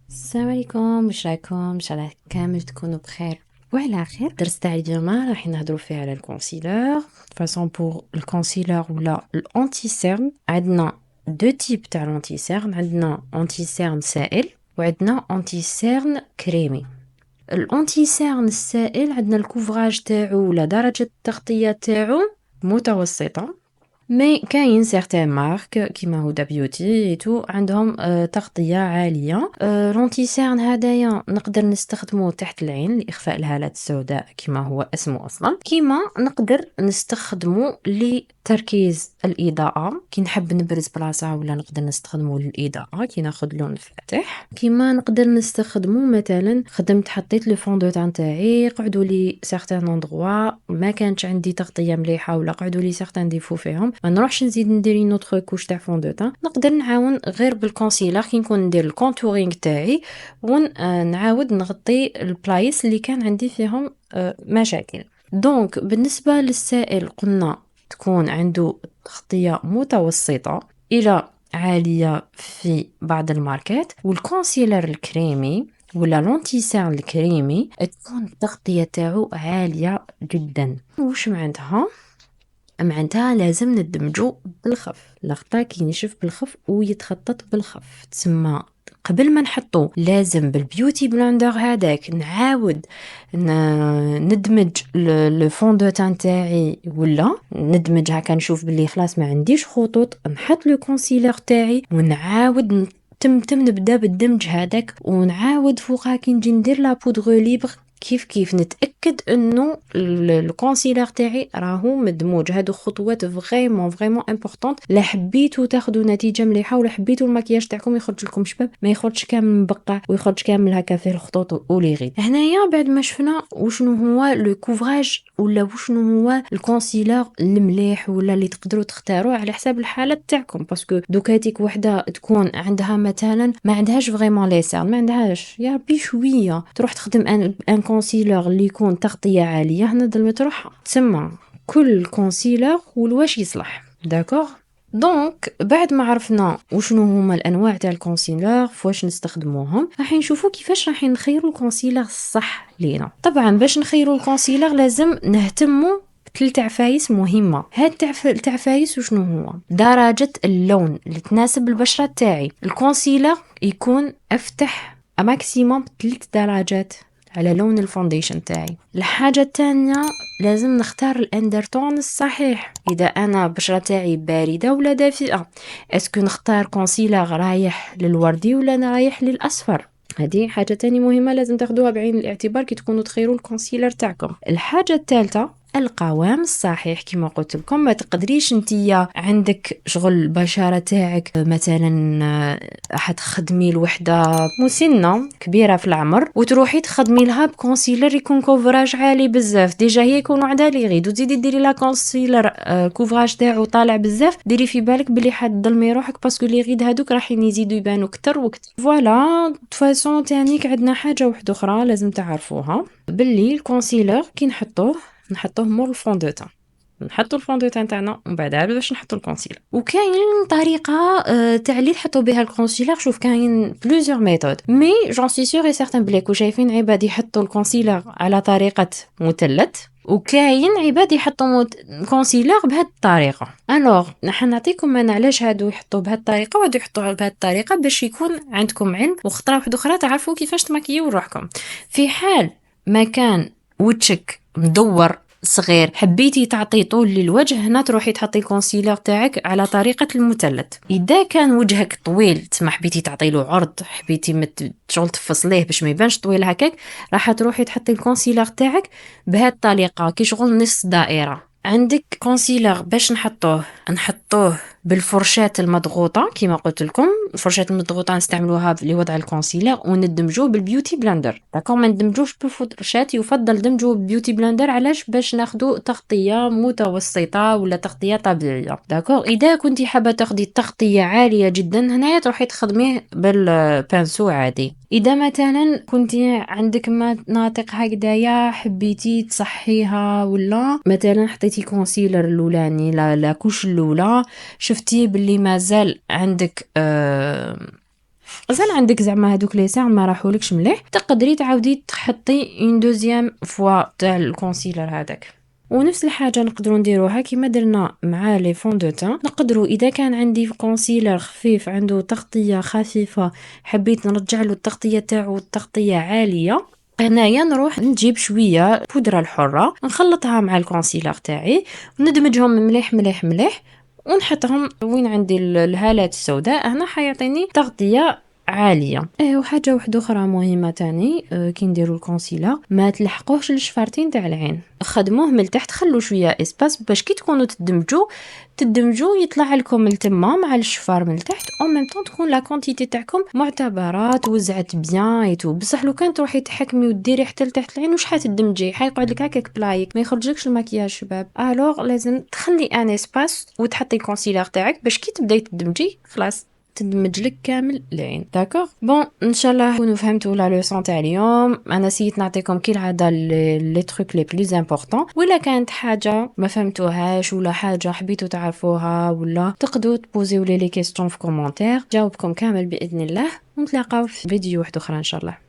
السلام عليكم، واش رايكم؟ ان شاء الله كامل تكونوا بخير وعلى خير. درس تاع اليوم راح نهضروا فيه على الكونسيلر. فاصون بور الكونسيلر ولا الانتي سيرن عندنا دو تيب تاع الانتي سيرن، عندنا انتي سيرن سائل وعندنا انتي سيرن كريمي. الانتي سيرن السائل عندنا الكوفراج تاعو ولا درجة التغطية تاعو متوسطة، مي كاين سيغتان مارك كيما هودا بيوتي ايتو عندهم تغطية عالية. لونتيسيرن هدايا نقدر نستخدمه تحت العين لإخفاء الهالات السوداء كيما هو اسمه أصلا، كيما نقدر نستخدمه لتركيز الإضاءة كي نحب نبرز بلاصة، ولا نقدر نستخدمه للإضاءة كي ناخد لون فاتح، كيما نقدر نستخدمه مثلا خدمت حطيت لو فون دو تان تاعي قعدوا لي سيغتان اندروا ما كانش عندي تغطية مليحة ولا قعدوا لي سيغتان ديفو فيهم، ما نروحش نزيد ندير نوتر كوش تاع فون دو تان، نقدر نعاون غير بالكونسيلر كي نكون ندير الكونتورينغ تاعي ونعاود نغطي البلايص اللي كان عندي فيهم مشاكل. دونك بالنسبة للسائل قلنا تكون عنده تغطية متوسطة إلى عالية في بعض الماركات، والكونسيلر الكريمي ولا لونتيسيرن الكريمي تكون التغطية تاعو عالية جدا. وش معناتها لازم ندمجو بالخف، لخطا كي ينشف بالخف ويتخطط بالخف تسمى قبل ما نحطو لازم بالبيوتي بلندر هذاك نعاود ندمج لو فون دو تان تاعي، ولا ندمج هكا نشوف بلي خلاص ما عنديش خطوط، نحط لو كونسيلر تاعي ونعاود تم نبدا بالدمج هذاك، ونعاود فوقها كي نجي ندير لا بودغ ليبر كيف نتأكد انه الكونسيلر تاعي راهو مدموج. هادو خطوات فريمون امبورطونط لا حبيتو تاخدو نتيجة مليحة ولا حبيتو المكياج تاعكم يخرج لكم شباب، ما يخرجش كامل مبقع ويخرج كامل هكا فيه الخطوط ولي غيد. هنايا بعد ما شفنا وشنو هو لو كوفراج ولا وشنو هو الكونسيلر المليح ولا اللي تقدروا تختاروه على حساب الحالة تاعكم، باسكو دوكاتيك وحده تكون عندها مثلا ما عندهاش فريمون لي سيرن، ما عندهاش يا ربي شويه تروح تخدم ان كونسيلر اللي يكون تغطيه عاليه، هنا ظلمة روحها. تسمى كل كونسيلر والواش يصلح داكوغ. دونك بعد ما عرفنا وشنو هما الانواع تاع الكونسيلر فواش نستخدموهم، راح نشوفوا كيفاش راح نخيروا الكونسيلر الصح لينا. طبعا باش نخيروا الكونسيلر لازم نهتموا ثلاث عفايس مهمة. هاد العفايس وشنو هو؟ درجة اللون اللي تناسب البشرة تاعي. الكونسيلر يكون افتح ماكسيموم 3 درجات على لون الفونديشن تاعي. الحاجة الثانية لازم نختار الاندرتون الصحيح، اذا انا بشرة تاعي باردة ولا دافئة، اسكو نختار كونسيلر رايح للوردي ولا رايح للاصفر. هذه حاجة تاني مهمة لازم تاخدوها بعين الاعتبار كي تكونوا تخيروا الكونسيلر تاعكم. الحاجة الثالثة القوام الصحيح، كما قلت لكم ما تقدريش انتيا عندك شغل البشرة تاعك مثلا حتخدمي لوحدة مسنة كبيرة في العمر وتروحي تخدمي لها بكونسيلر يكون كوفراج عالي بزاف، ديجا هي يكون عندها لي غيد وتزيدي ديري لا كونسيلر كوفراج تاعو طالع بزاف، ديري في بالك بلي حتظلمي روحك باسكو لي غيد هادوك راح يزيدوا يبانوا كتر وكتر. فوالا فاسون تانيك عندنا حاجة واحدة اخرى لازم تعرفوها، باللي الكونسيلر كي نحطوه مور الفون دو تان، نحطوا الفون دو تان تاعنا ومن بعد عاد باش نحطوا الكونسيلر. وكاين طريقه تاع اللي تحطوا بها الكونسيلر، شوف كاين بليزيور ميثود، مي جون سي سور اي سيغتان بليك وشايفين عباد يحطوا الكونسيلر على طريقه مثلث، وكاين عباد يحطوا كونسيلر بهاد الطريقه. الوغ نحن نعطيكم انا علاش هادو يحطوا بهاد الطريقه وهادو يحطوا بهاد الطريقه باش يكون عندكم علم وخطره واحده اخرى تعرفوا كيفاش تماكيو روحكم. في حال ما كان وجهك مدور صغير حبيتي تعطي طول للوجه، هنا تروحي تحطي الكونسيلر تاعك على طريقة المثلث. إذا كان وجهك طويل تسمى حبيتي تعطي له عرض، حبيتي شغل تفصليه باش ما يبانش طويل هكاك، راح تروحي تحطي الكونسيلر تاعك بهذه الطريقة كي شغل نص دائرة. عندك كونسيلر باش نحطوه بالفرشاة المضغوطة كما قلت لكم، الفرشاة المضغوطة نستعملوها لوضع الكونسيلر وندمجوه بالبيوتي بلندر. داكور ما ندمجوش بالفرشاة، يفضل دمجوه بالبيوتي بلندر علاش باش ناخدو تغطية متوسطة ولا تغطية طبيعية. داكور اذا كنتي حابة تاخدي تغطية عالية جدا هنايا تروحي تخدميه بالبانسو عادي. اذا مثلا كنتي عندك مناطق هكذايا حبيتي تصحيها ولا مثلا حطيتي كونسيلر الاولاني لا كوش الاولى شفتي باللي مازال عندك غزال عندك زعما هادوك لي سان ما راحولكش مليح، تقدري تعاودي تحطي اون دوزيام فوا تاع الكونسيلر هذاك. ونفس الحاجه نقدروا نديروها كيما درنا مع لي فون دو تان. نقدروا اذا كان عندي كونسيلر خفيف عنده تغطيه خفيفه، حبيت نرجع له التغطيه تاعو التغطيه عاليه، هنايا نروح نجيب شويه بودره الحره نخلطها مع الكونسيلر تاعي وندمجهم مليح مليح مليح ونحطهم وين عندي الهالات السوداء. هنا حيعطيني تغطيه عاليه. وحاجه واحده اخرى مهمه تاني، كي نديروا الكونسيلر ما تلحقوهش للشفارتين تاع العين، خدموه من التحت، خلوا شويه اسباس باش كي تكونوا تدمجوا يطلع لكم التما مع الشفار من التحت، او ميم طون تكون لا كونتيتي تاعكم معتبره، توزعت بيان ايتو. بصح لو كان تروحي تحكمي وديري حتى لتحت العين واش حتدمجي، حيقعد لك هكاك بلايك ما يخرجلكش المكياج شباب. الوغ لازم تخلي ان اسباس وتحطي الكونسيلر تاعك باش كي تبداي تدمجي خلاص تدمج لك كامل العين. داكوغ بون ان شاء الله تكونوا فهمتوا لا لوسون تاع اليوم. انا سيت نعطيكم كي العاده لي تروك لي بلوز امبورطون، ولا كانت حاجه ما فهمتوهاش ولا حاجه حبيتوا تعرفوها ولا تقدروا تبوزيو لي كيستيون في كومونتير، جاوبكم كامل باذن الله. ونتلاقاو في فيديو واحد اخرى ان شاء الله.